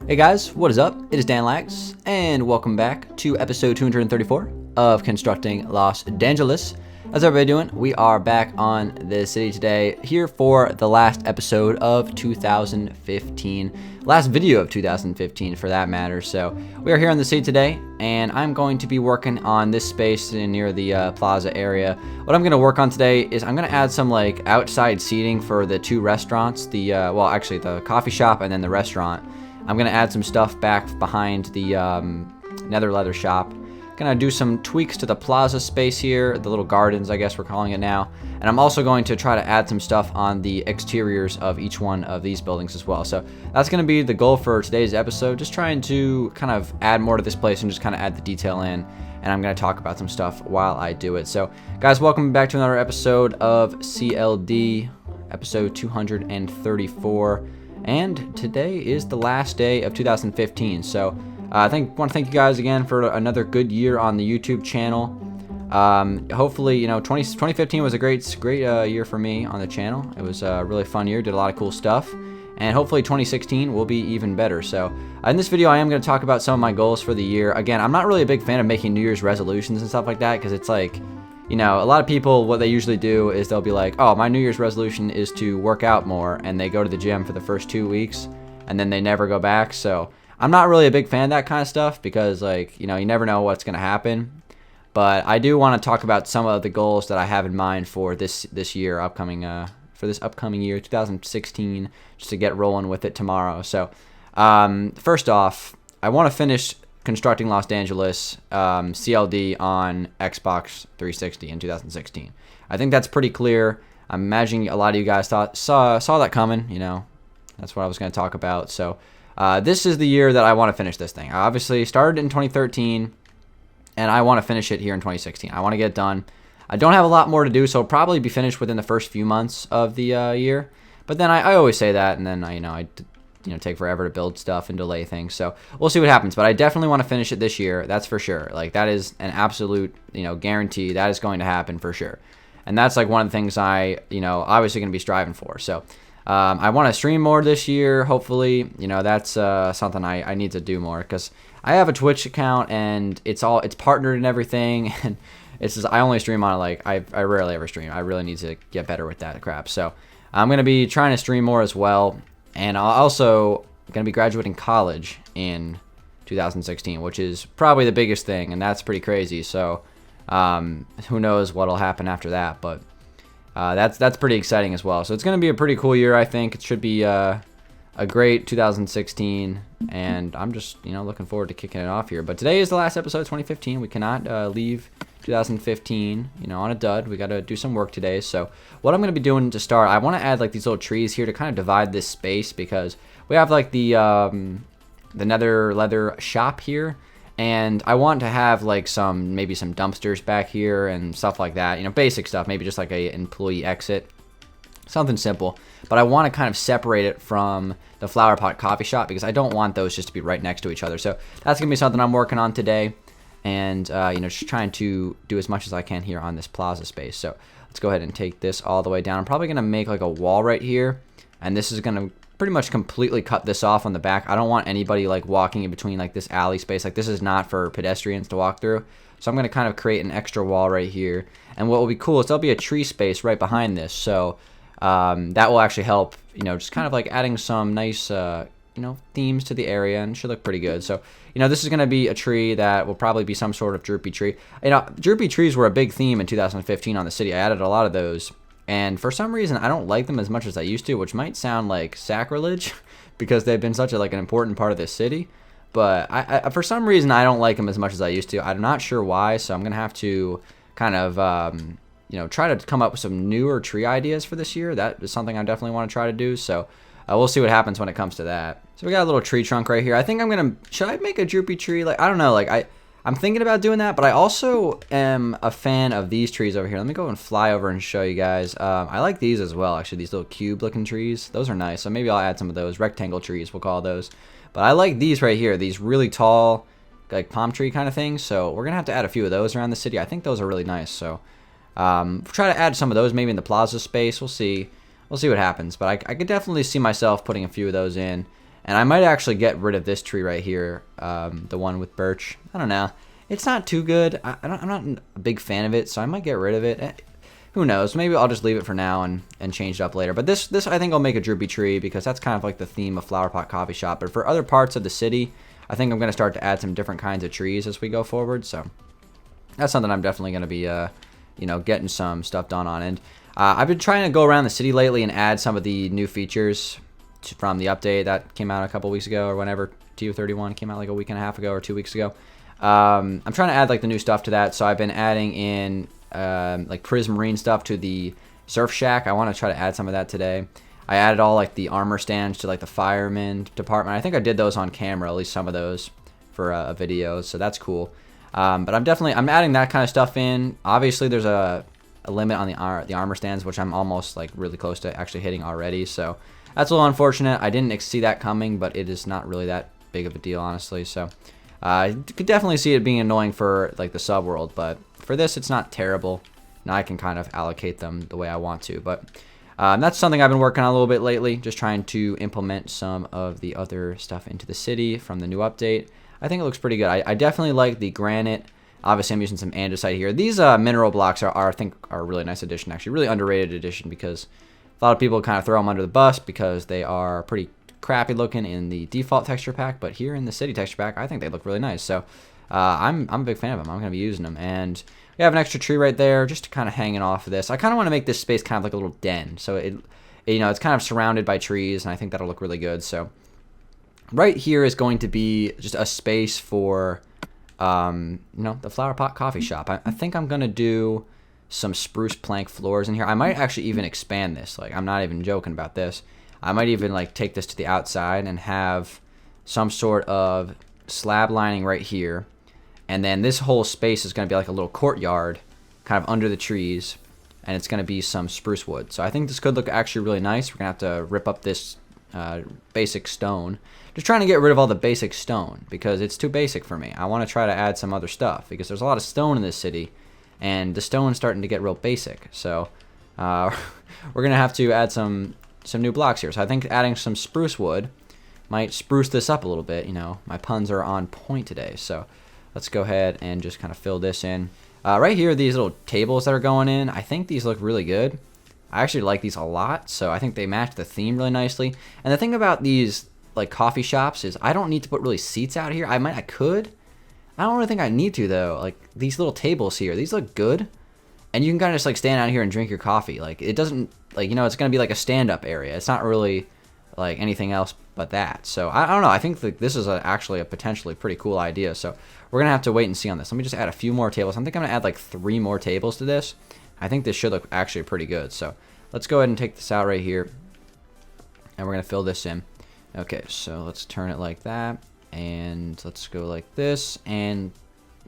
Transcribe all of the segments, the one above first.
Hey guys, what is up? It is Dangeles, and welcome back to episode 234 of Constructing Los Dangeles. How's everybody doing? We are back on the city today, here for the last episode of 2015, last video of 2015 for that matter. So we are here on the city today, and I'm going to be working on this space near the Plaza area. What I'm going to work on today is I'm going to add some like outside seating for the two restaurants, the coffee shop and then the restaurant. I'm going to add some stuff back behind the nether leather shop. Going to do some tweaks to the plaza space here, the little gardens, I guess we're calling it now. And I'm also going to try to add some stuff on the exteriors of each one of these buildings as well. So that's going to be the goal for today's episode, just trying to kind of add more to this place and just kind of add the detail in. And I'm going to talk about some stuff while I do it. So guys, welcome back to another episode of CLD, episode 234. And today is the last day of 2015, so I want to thank you guys again for another good year on the YouTube channel. Hopefully, 2015 was a great year for me on the channel. It was a really fun year, did a lot of cool stuff, and hopefully 2016 will be even better. So in this video, I am going to talk about some of my goals for the year. Again, I'm not really a big fan of making New Year's resolutions and stuff like that, because it's like, a lot of people, what they usually do is they'll be like, oh, my New Year's resolution is to work out more, and they go to the gym for the first 2 weeks, and then they never go back. So I'm not really a big fan of that kind of stuff because, you never know what's going to happen. But I do want to talk about some of the goals that I have in mind for this year, upcoming year, 2016, just to get rolling with it tomorrow. So first off, I want to finish Constructing Los Dangeles CLD on Xbox 360 in 2016. I think that's pretty clear. I'm imagining a lot of you guys saw that coming. That's what I was going to talk about. So this is the year that I want to finish this thing. I obviously started in 2013, and I want to finish it here in 2016. I want to get it done. I don't have a lot more to do, so it'll probably be finished within the first few months of the year. But then I always say that, and then I take forever to build stuff and delay things. So we'll see what happens. But I definitely want to finish it this year. That's for sure. That is an absolute, guarantee. That is going to happen for sure. And that's one of the things I, obviously going to be striving for. So I want to stream more this year. Hopefully, that's something I need to do more, because I have a Twitch account and it's partnered and everything. And it's just, I only stream on it. I rarely ever stream. I really need to get better with that crap. So I'm going to be trying to stream more as well. And I'm also going to be graduating college in 2016, which is probably the biggest thing, and that's pretty crazy. So who knows what'll happen after that, but that's pretty exciting as well. So it's going to be a pretty cool year, I think. It should be a great 2016, and I'm just looking forward to kicking it off here. But today is the last episode of 2015. We cannot leave 2015 on a dud. We got to do some work today. So what I'm going to be doing to start, I want to add these little trees here to kind of divide this space, because we have the nether leather shop here, and I want to have maybe some dumpsters back here and stuff like that, basic stuff, maybe just like a employee exit, something simple. But I want to kind of separate it from the flower pot coffee shop, because I don't want those just to be right next to each other. So that's going to be something I'm working on today. And, just trying to do as much as I can here on this plaza space. So let's go ahead and take this all the way down. I'm probably going to make a wall right here. And this is going to pretty much completely cut this off on the back. I don't want anybody walking in between this alley space. This is not for pedestrians to walk through. So I'm going to kind of create an extra wall right here. And what will be cool is there'll be a tree space right behind this. So that will actually help, just kind of adding some nice, themes to the area, and should look pretty good. So, this is going to be a tree that will probably be some sort of droopy tree. Droopy trees were a big theme in 2015 on the city. I added a lot of those, and for some reason, I don't like them as much as I used to, which might sound like sacrilege because they've been such an important part of this city. But I for some reason, I don't like them as much as I used to. I'm not sure why, so I'm going to have to kind of, try to come up with some newer tree ideas for this year. That is something I definitely want to try to do. So we'll see what happens when it comes to that. So we got a little tree trunk right here. I think should I make a droopy tree? I don't know. I'm thinking about doing that, but I also am a fan of these trees over here. Let me go and fly over and show you guys. I like these as well, actually, these little cube looking trees. Those are nice. So maybe I'll add some of those rectangle trees, we'll call those. But I like these right here, these really tall, palm tree kind of things. So we're going to have to add a few of those around the city. I think those are really nice. So try to add some of those maybe in the plaza space. We'll see. We'll see what happens. But I could definitely see myself putting a few of those in. And I might actually get rid of this tree right here, the one with birch. I don't know. It's not too good. I'm not a big fan of it, so I might get rid of it. Who knows? Maybe I'll just leave it for now and change it up later. But this I think I'll make a droopy tree because that's kind of like the theme of Flower Pot Coffee Shop. But for other parts of the city, I think I'm going to start to add some different kinds of trees as we go forward. So that's something I'm definitely going to be, getting some stuff done on. And I've been trying to go around the city lately and add some of the new features from the update that came out a couple weeks ago or whenever TU31 came out like a week and a half ago or 2 weeks ago. I'm trying to add like the new stuff to that. So I've been adding in like prismarine stuff to the surf shack. I want to try to add some of that today. I added all like the armor stands to like the fireman department. I think I did those on camera, at least some of those for a video, so that's cool. But I'm adding that kind of stuff in. Obviously there's a limit on the armor stands, which I'm almost like really close to actually hitting already, so that's a little unfortunate. I didn't see that coming, but it is not really that big of a deal, honestly. So I could definitely see it being annoying for like the sub world, but for this it's not terrible. Now I can kind of allocate them the way I want to, but that's something I've been working on a little bit lately, just trying to implement some of the other stuff into the city from the new update. I think it looks pretty good. I definitely like the granite. Obviously, I'm using some andesite here. These mineral blocks I think are a really nice addition, actually. Really underrated addition because a lot of people kind of throw them under the bus because they are pretty crappy looking in the default texture pack, but here in the city texture pack, I think they look really nice. So I'm a big fan of them. I'm going to be using them. And we have an extra tree right there just to kind of hanging off of this. I kind of want to make this space kind of like a little den. So it's kind of surrounded by trees, and I think that'll look really good. So right here is going to be just a space for, the Flower Pot Coffee Shop. I think I'm going to do some spruce plank floors in here. I might actually even expand this. Like, I'm not even joking about this. I might even like take this to the outside and have some sort of slab lining right here. And then this whole space is going to be like a little courtyard kind of under the trees. And it's going to be some spruce wood. So I think this could look actually really nice. We're going to have to rip up this basic stone. Just trying to get rid of all the basic stone because it's too basic for me. I want to try to add some other stuff because there's a lot of stone in this city. And the stone's starting to get real basic. So we're going to have to add some new blocks here. So I think adding some spruce wood might spruce this up a little bit. My puns are on point today. So let's go ahead and just kind of fill this in. Right here, these little tables that are going in, I think these look really good. I actually like these a lot, so I think they match the theme really nicely. And the thing about these like coffee shops is I don't need to put really seats out here. I could. I don't really think I need to though. Like these little tables here, these look good. And you can kind of just like stand out here and drink your coffee. Like it doesn't like, it's going to be like a stand-up area. It's not really like anything else but that. So I don't know. I think this is actually a potentially pretty cool idea. So we're going to have to wait and see on this. Let me just add a few more tables. I think I'm going to add like 3 more tables to this. I think this should look actually pretty good. So let's go ahead and take this out right here. And we're going to fill this in. Okay, so let's turn it like that. And let's go like this. And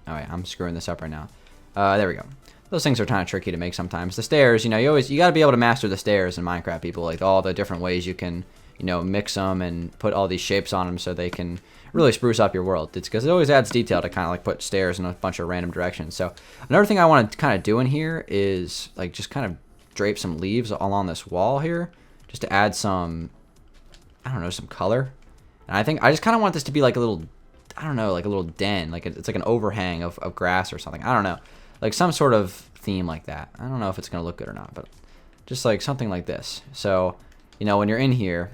all right, I'm screwing this up right now. There we go. Those things are kind of tricky to make sometimes. The stairs, you got to be able to master the stairs in Minecraft, people. Like all the different ways you can, mix them and put all these shapes on them so they can really spruce up your world. It's because it always adds detail to kind of like put stairs in a bunch of random directions. So another thing I want to kind of do in here is like just kind of drape some leaves along this wall here just to add some, I don't know, some color. And I think I just kind of want this to be like a little, I don't know, like a little den. Like it's like an overhang of grass or something. I don't know. Like some sort of theme like that. I don't know if it's going to look good or not, but just like something like this. So, when you're in here,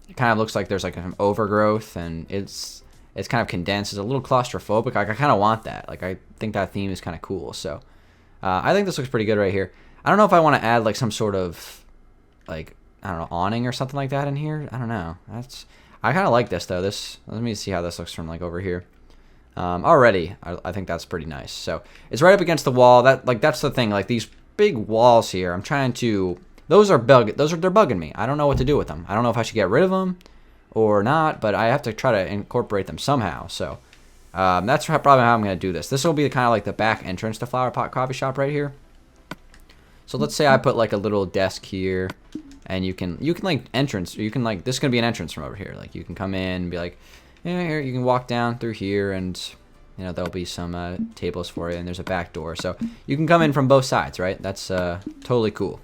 it kind of looks like there's like an overgrowth and it's kind of condensed. It's a little claustrophobic. Like I kind of want that. Like I think that theme is kind of cool. So I think this looks pretty good right here. I don't know if I want to add like some sort of like, I don't know, awning or something like that in here. I don't know. I kind of like this though. Let me see how this looks from like over here. Already, I think that's pretty nice. So it's right up against the wall. That's the thing. Like these big walls here, I'm trying to. They're bugging me. I don't know what to do with them. I don't know if I should get rid of them or not, but I have to try to incorporate them somehow. So that's probably how I'm going to do this. This will be kind of like the back entrance to Flower Pot Coffee Shop right here. So let's say I put like a little desk here, and you can like entrance. Or you can like this is going to be an entrance from over here. Like you can come in and be like. Yeah, here you can walk down through here, and there'll be some tables for you, and there's a back door, so you can come in from both sides, right? That's totally cool.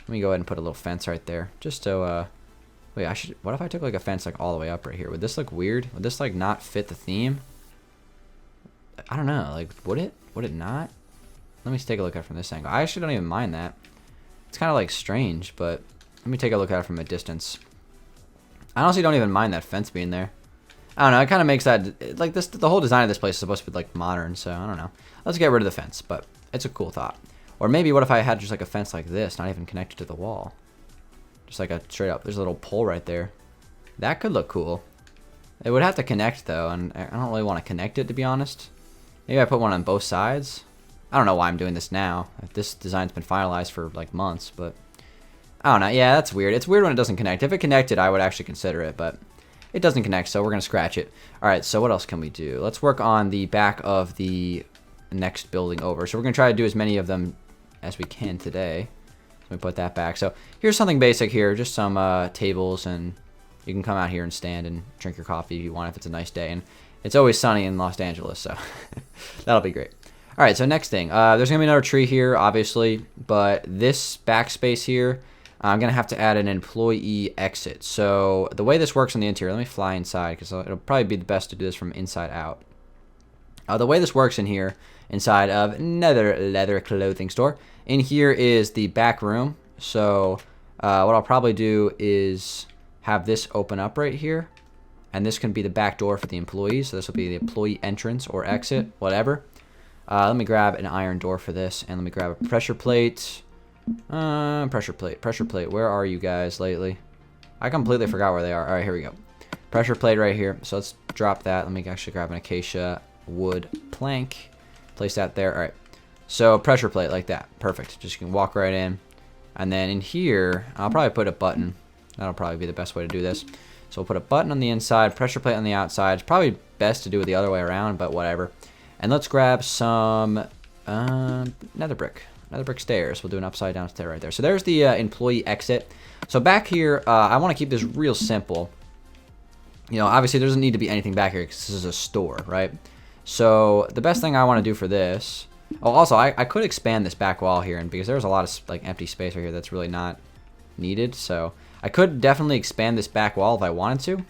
Let me go ahead and put a little fence right there, just so Wait, what if I took like a fence like all the way up right here? Would this look weird? Would this like not fit the theme? I don't know. Like, would it? Would it not? Let me take a look at it from this angle. I actually don't even mind that. It's kind of like strange, but let me take a look at it from a distance. I honestly don't even mind that fence being there. I don't know. It kind of makes that like this. The whole design of this place is supposed to be like modern, so I don't know. Let's get rid of the fence, but it's a cool thought. Or maybe what if I had just like a fence like this, not even connected to the wall? Just like a straight up, there's a little pole right there. That could look cool. It would have to connect though, and I don't really want to connect it, to be honest. Maybe I put one on both sides. I don't know why I'm doing this now. This design's been finalized for like months, but I don't know. Yeah, that's weird. It's weird when it doesn't connect. If it connected, I would actually consider it, but it doesn't connect, so we're going to scratch it. All right, so what else can we do? Let's work on the back of the next building over. So we're going to try to do as many of them as we can today. Let me put that back. So here's something basic here, just some tables, and you can come out here and stand and drink your coffee if you want, if it's a nice day. And it's always sunny in Los Angeles, so that'll be great. All right, so next thing. There's going to be another tree here, obviously, but this backspace here, I'm going to have to add an employee exit. So the way this works on the interior, let me fly inside because it'll probably be the best to do this from inside out. The way this works in here, inside of another leather clothing store, in here is the back room. So what I'll probably do is have this open up right here, and this can be the back door for the employees. So this will be the employee entrance or exit, whatever. Let me grab an iron door for this, and let me grab a pressure plate. Pressure plate. Where are you guys lately? I completely forgot where they are. All right, here we go. Pressure plate right here. So let's drop that. Let me actually grab an acacia wood plank. Place that there. All right. So pressure plate like that. Perfect. Just you can walk right in. And then in here, I'll probably put a button. That'll probably be the best way to do this. So we'll put a button on the inside, pressure plate on the outside. It's probably best to do it the other way around, but whatever. And let's grab some nether brick stairs. We'll do an upside down stair right there. So there's the employee exit. So back here, I want to keep this real simple. You know, obviously there doesn't need to be anything back here because this is a store, right? So the best thing I want to do for this. Oh, also I could expand this back wall here, and because there's a lot of like empty space right here that's really not needed. So I could definitely expand this back wall if I wanted to,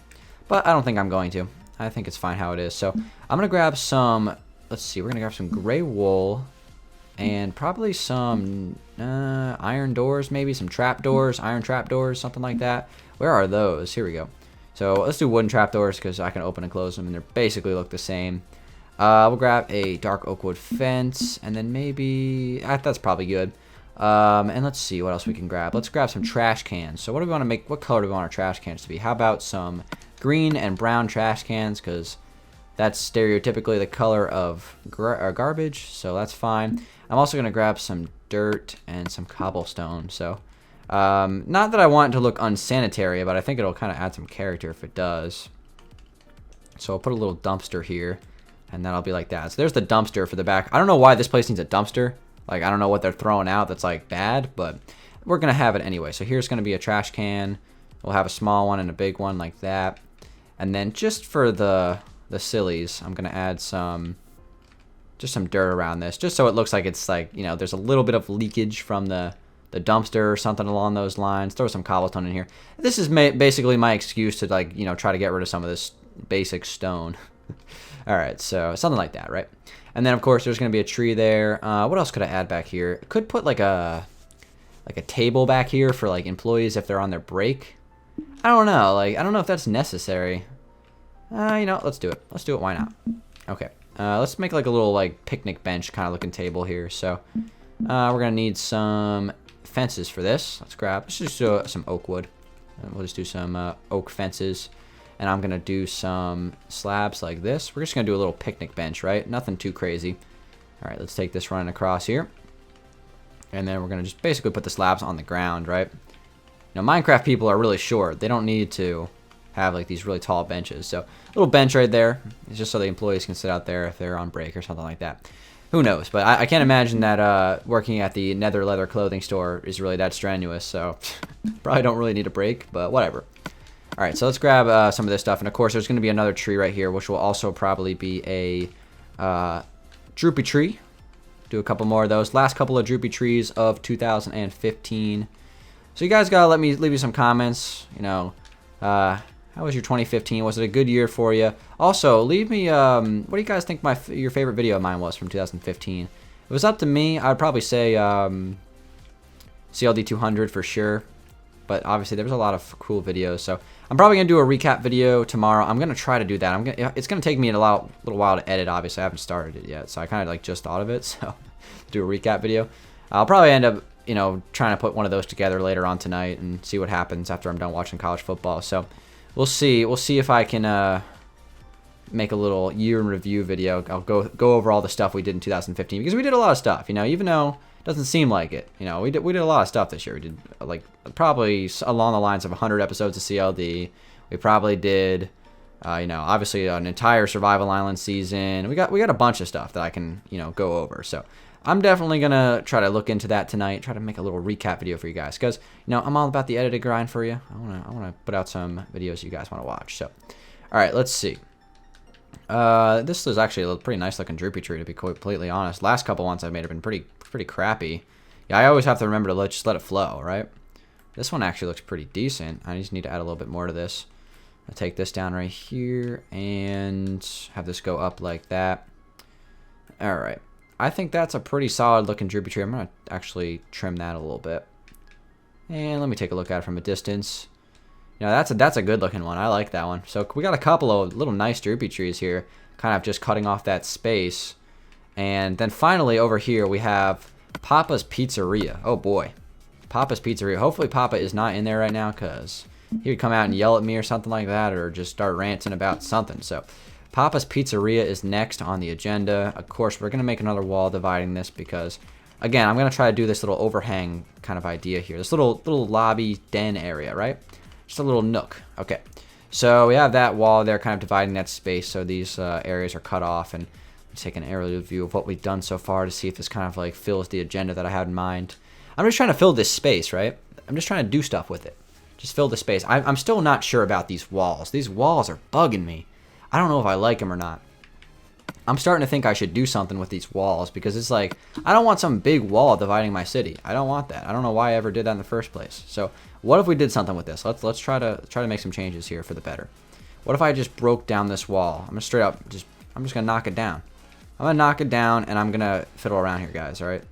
but I don't think I'm going to. I think it's fine how it is. So I'm gonna grab some. Let's see. We're gonna grab some gray wool. And probably some iron doors, maybe some trap doors, iron trap doors, something like that. Where are those? Here we go. So let's do wooden trap doors because I can open and close them, and they basically look the same. We'll grab a dark oak wood fence, and then maybe that's probably good. And let's see what else we can grab. Let's grab some trash cans. So what do we want to make? What color do we want our trash cans to be? How about some green and brown trash cans? Because that's stereotypically the color of garbage, so that's fine. I'm also going to grab some dirt and some cobblestone. So, not that I want it to look unsanitary, but I think it'll kind of add some character if it does. So I'll put a little dumpster here, and that'll be like that. So there's the dumpster for the back. I don't know why this place needs a dumpster. Like, I don't know what they're throwing out that's, like, bad, but we're going to have it anyway. So here's going to be a trash can. We'll have a small one and a big one like that. And then just for the sillies, I'm going to add just some dirt around this, just so it looks like it's like, you know, there's a little bit of leakage from the dumpster or something along those lines. Throw some cobblestone in here. This is basically my excuse to, like, you know, try to get rid of some of this basic stone. All right, so something like that, right? And then of course there's going to be a tree there. What else could I add back here? Could put like a table back here for like employees if they're on their break. I don't know. Like, I don't know if that's necessary. You know, let's do it. Let's do it. Why not? Okay. Let's make like a little like picnic bench kind of looking table here. So we're gonna need some fences for this. Let's just do some oak wood. And we'll just do some oak fences. And I'm gonna do some slabs like this. We're just gonna do a little picnic bench, right? Nothing too crazy. All right, let's take this running across here. And then we're gonna just basically put the slabs on the ground, right? Now, Minecraft people are really short. They don't need to have like these really tall benches. So a little bench right there. It's just so the employees can sit out there if they're on break or something like that. Who knows? But I can't imagine that working at the Nether Leather clothing store is really that strenuous. So probably don't really need a break, but whatever. All right, so let's grab some of this stuff. And of course, there's going to be another tree right here, which will also probably be a droopy tree. Do a couple more of those. Last couple of droopy trees of 2015. So you guys gotta leave me some comments. You know, How was your 2015? Was it a good year for you? Also, leave me, what do you guys think your favorite video of mine was from 2015? If it was up to me, I'd probably say CLD 200 for sure. But obviously, there was a lot of cool videos. So I'm probably going to do a recap video tomorrow. I'm going to try to do that. It's going to take me a little while to edit, obviously. I haven't started it yet. So I kind of like just thought of it. So do a recap video. I'll probably end up, trying to put one of those together later on tonight and see what happens after I'm done watching college football. So we'll see. We'll see if I can make a little year in review video. I'll go over all the stuff we did in 2015 because we did a lot of stuff, even though it doesn't seem like it. We did a lot of stuff this year. We did like probably along the lines of 100 episodes of CLD. We probably did obviously an entire Survival Island season. We got a bunch of stuff that I can, go over. So I'm definitely going to try to look into that tonight, try to make a little recap video for you guys because, I'm all about the edited grind for you. I want to put out some videos you guys want to watch. So, all right, let's see. This is actually a pretty nice looking droopy tree, to be completely honest. Last couple ones I've made have been pretty crappy. Yeah, I always have to remember to just let it flow, right? This one actually looks pretty decent. I just need to add a little bit more to this. I'll take this down right here and have this go up like that. All right. I think that's a pretty solid looking droopy tree. I'm going to actually trim that a little bit. And let me take a look at it from a distance. That's a good looking one. I like that one. So we got a couple of little nice droopy trees here, kind of just cutting off that space. And then finally over here we have Papa's Pizzeria. Oh boy. Papa's Pizzeria. Hopefully Papa is not in there right now because he would come out and yell at me or something like that or just start ranting about something. So Papa's Pizzeria is next on the agenda. Of course, we're going to make another wall dividing this because, again, I'm going to try to do this little overhang kind of idea here. This little lobby den area, right? Just a little nook. Okay. So we have that wall there kind of dividing that space so these areas are cut off. And take an aerial view of what we've done so far to see if this kind of like fills the agenda that I had in mind. I'm just trying to fill this space, right? I'm just trying to do stuff with it. Just fill the space. I'm still not sure about these walls. These walls are bugging me. I don't know if I like them or not. I'm starting to think I should do something with these walls because it's like, I don't want some big wall dividing my city. I don't want that. I don't know why I ever did that in the first place. So what if we did something with this? Let's try to make some changes here for the better. What if I just broke down this wall? I'm just gonna knock it down. I'm going to knock it down, and I'm going to fiddle around here, guys, all right?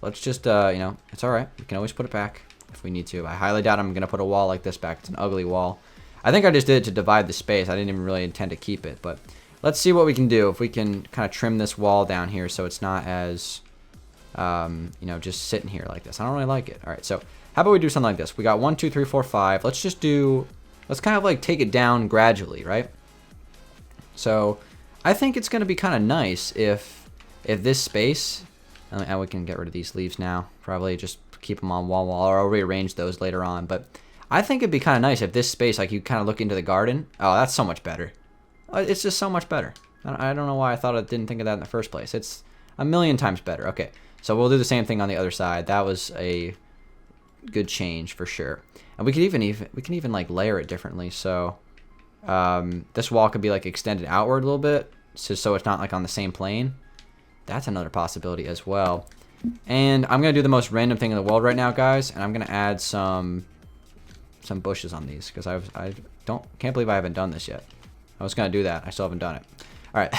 Let's just, it's all right. We can always put it back if we need to. I highly doubt I'm going to put a wall like this back. It's an ugly wall. I think I just did it to divide the space. I didn't even really intend to keep it, but let's see what we can do. If we can kind of trim this wall down here so it's not as, just sitting here like this. I don't really like it. All right, so how about we do something like this? We got 1, 2, 3, 4, 5. Let's kind of like take it down gradually, right? So I think it's going to be kind of nice if this space, and we can get rid of these leaves now, probably just keep them on wall, or I'll rearrange those later on, but I think it'd be kind of nice if this space, like you kind of look into the garden. Oh, that's so much better. It's just so much better. I don't know why I thought I didn't think of that in the first place. It's a million times better. Okay, so we'll do the same thing on the other side. That was a good change for sure. And we can even like layer it differently. So this wall could be like extended outward a little bit, so it's not like on the same plane. That's another possibility as well. And I'm gonna do the most random thing in the world right now, guys, and I'm gonna add some bushes on these because can't believe I haven't done this yet. I was gonna do that. I still haven't done it. All right,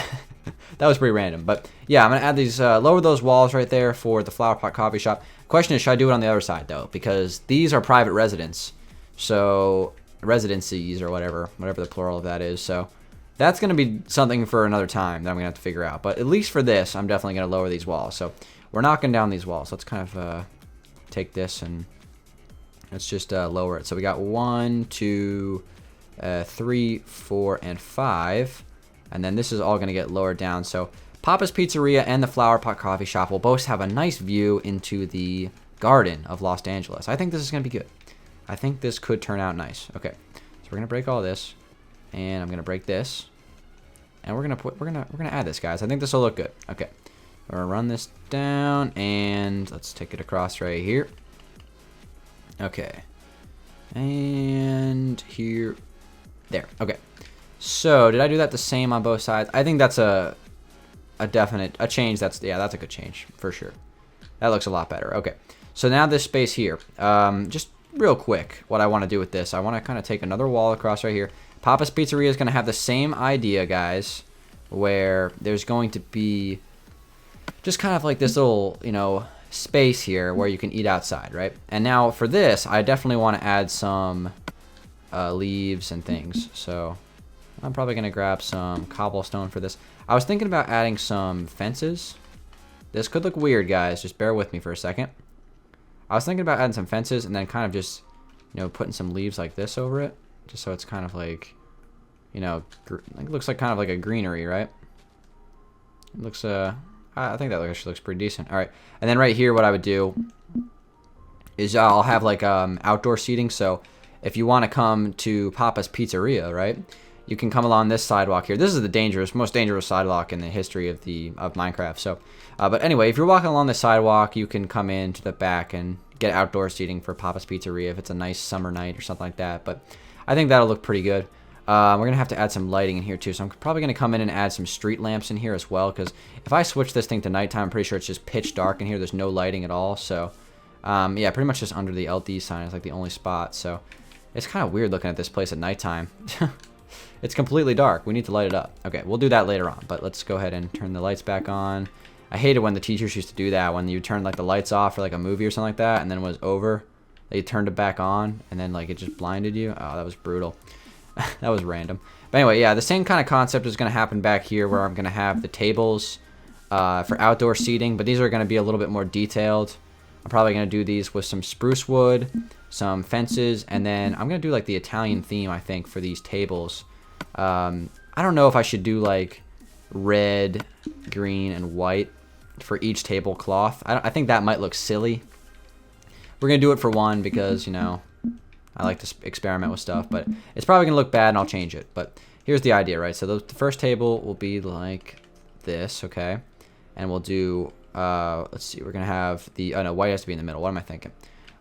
that was pretty random, but yeah, I'm gonna add these, lower those walls right there for the Flower Pot Coffee Shop. Question is, should I do it on the other side though? Because these are private residents, so residencies or whatever the plural of that is. So that's gonna be something for another time that I'm gonna have to figure out. But at least for this, I'm definitely gonna lower these walls. So we're knocking down these walls. Let's kind of take this and let's just lower it. So we got 1, 2, 3, 4, and 5. And then this is all going to get lowered down. So Papa's Pizzeria and the Flower Pot Coffee Shop will both have a nice view into the garden of Los Dangeles. I think this is going to be good. I think this could turn out nice. Okay, so we're going to break all this, and I'm going to break this, and we're gonna add this, guys. I think this will look good. Okay, we're gonna run this down, and let's take it across right here. Okay, and here, there. Okay. So, did I do that the same on both sides? I think that's a definite change. That's a good change for sure. That looks a lot better. Okay. So now this space here, just real quick, what I want to do with this, I want to kind of take another wall across right here. Papa's Pizzeria is going to have the same idea, guys, where there's going to be just kind of like this little, you know, space here where you can eat outside, right? And now for this, I definitely want to add some leaves and things. So I'm probably going to grab some cobblestone for this. I was thinking about adding some fences. This could look weird, guys. Just bear with me for a second. I was thinking about adding some fences and then kind of just, you know, putting some leaves like this over it. Just so it's kind of like, you know, it looks like kind of like a greenery, right? It looks, I think that actually looks pretty decent. All right. And then right here, what I would do is I'll have like outdoor seating. So if you want to come to Papa's Pizzeria, right, you can come along this sidewalk here. This is the most dangerous sidewalk in the history of Minecraft. So, but anyway, if you're walking along the sidewalk, you can come in to the back and get outdoor seating for Papa's Pizzeria if it's a nice summer night or something like that. But I think that'll look pretty good. We're going to have to add some lighting in here too. So I'm probably going to come in and add some street lamps in here as well. Because if I switch this thing to nighttime, I'm pretty sure it's just pitch dark in here. There's no lighting at all. So yeah, pretty much just under the LD sign is like the only spot. So it's kind of weird looking at this place at nighttime. It's completely dark. We need to light it up. Okay, we'll do that later on. But let's go ahead and turn the lights back on. I hated when the teachers used to do that. When you turn like the lights off for like a movie or something like that. And then when it was over, they turned it back on. And then like it just blinded you. Oh, that was brutal. That was random. But anyway, yeah, the same kind of concept is going to happen back here where I'm going to have the tables for outdoor seating. But these are going to be a little bit more detailed. I'm probably going to do these with some spruce wood, some fences, and then I'm going to do like the Italian theme, I think, for these tables. I don't know if I should do like red, green, and white for each tablecloth. I think that might look silly. We're going to do it for one because, you know, I like to experiment with stuff, but it's probably going to look bad and I'll change it. But here's the idea, right? So the first table will be like this, okay? And we'll do, let's see, we're going to have the, oh no, white has to be in the middle. What am I thinking?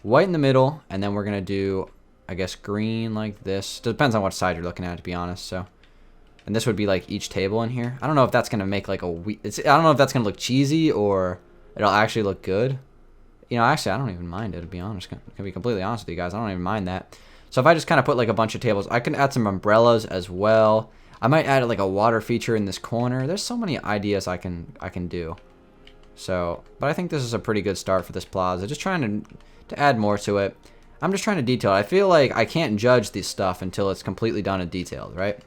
White in the middle, and then we're going to do, I guess, green like this. Depends on what side you're looking at, to be honest. So, and this would be like each table in here. I don't know if that's going to make like I don't know if that's going to look cheesy or it'll actually look good. You know, actually, I don't even mind it, to be honest. Can be completely honest with you guys. I don't even mind that. So if I just kind of put like a bunch of tables, I can add some umbrellas as well. I might add like a water feature in this corner. There's so many ideas I can do. So, but I think this is a pretty good start for this plaza. Just trying to add more to it. I'm just trying to detail it. I feel like I can't judge this stuff until it's completely done and detailed, right?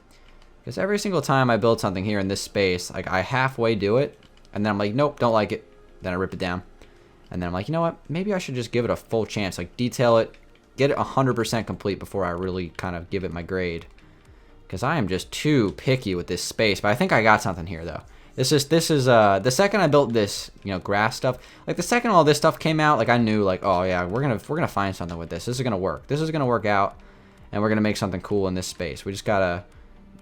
Because every single time I build something here in this space, like I halfway do it, and then I'm like, nope, don't like it. Then I rip it down. And then I'm like, you know what? Maybe I should just give it a full chance. Like, detail it. Get it 100% complete before I really kind of give it my grade. Because I am just too picky with this space. But I think I got something here, though. This is the second I built this, you know, grass stuff. Like, the second all this stuff came out, like, I knew, like, oh, yeah, we're gonna find something with this. This is going to work. This is going to work out. And we're going to make something cool in this space. We just got to...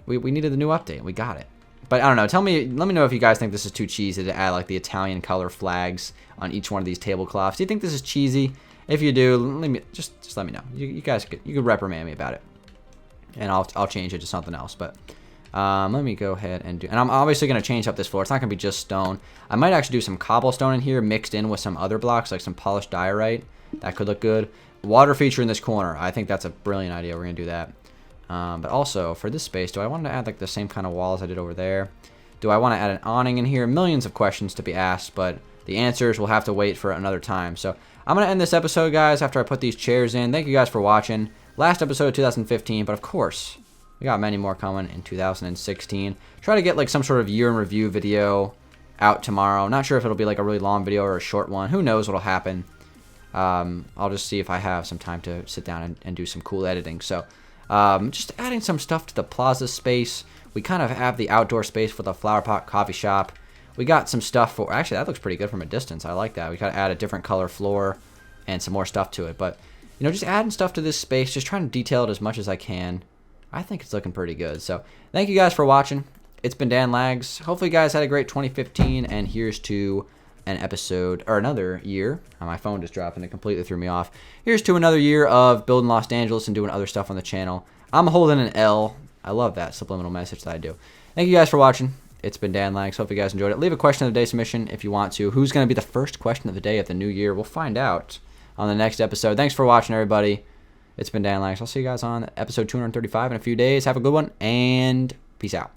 We needed the new update. We got it. But I don't know. Let me know if you guys think this is too cheesy to add like the Italian color flags on each one of these tablecloths. Do you think this is cheesy? If you do, just let me know. You guys could reprimand me about it, and I'll change it to something else. But let me go ahead and do. And I'm obviously gonna change up this floor. It's not gonna be just stone. I might actually do some cobblestone in here mixed in with some other blocks, like some polished diorite. That could look good. Water feature in this corner. I think that's a brilliant idea. We're gonna do that. But also, for this space, do I want to add like the same kind of walls I did over there? Do I want to add an awning in here? Millions of questions to be asked, but the answers will have to wait for another time. So I'm going to end this episode, guys, after I put these chairs in. Thank you guys for watching. Last episode of 2015, but of course, we got many more coming in 2016. Try to get like some sort of year in review video out tomorrow. Not sure if it'll be like a really long video or a short one. Who knows what'll happen. I'll just see if I have some time to sit down and do some cool editing. So just adding some stuff to the plaza space. We kind of have the outdoor space for the flower pot coffee shop. We got some stuff for, actually that looks pretty good from a distance. I like that. We gotta add a different color floor and some more stuff to it. But, you know, just adding stuff to this space, just trying to detail it as much as I can. I think it's looking pretty good. So thank you guys for watching. It's been Dan Lags. Hopefully you guys had a great 2015, and here's to an episode, or another year. My phone just dropped and it completely threw me off. Here's to another year of building Los Dangeles and doing other stuff on the channel. I'm holding an L. I love that subliminal message that I do. Thank you guys for watching. It's been Dan Lags. Hope you guys enjoyed it. Leave a question of the day submission if you want to. Who's going to be the first question of the day of the new year? We'll find out on the next episode. Thanks for watching, everybody. It's been Dangeles. I'll see you guys on episode 235 in a few days. Have a good one, and peace out.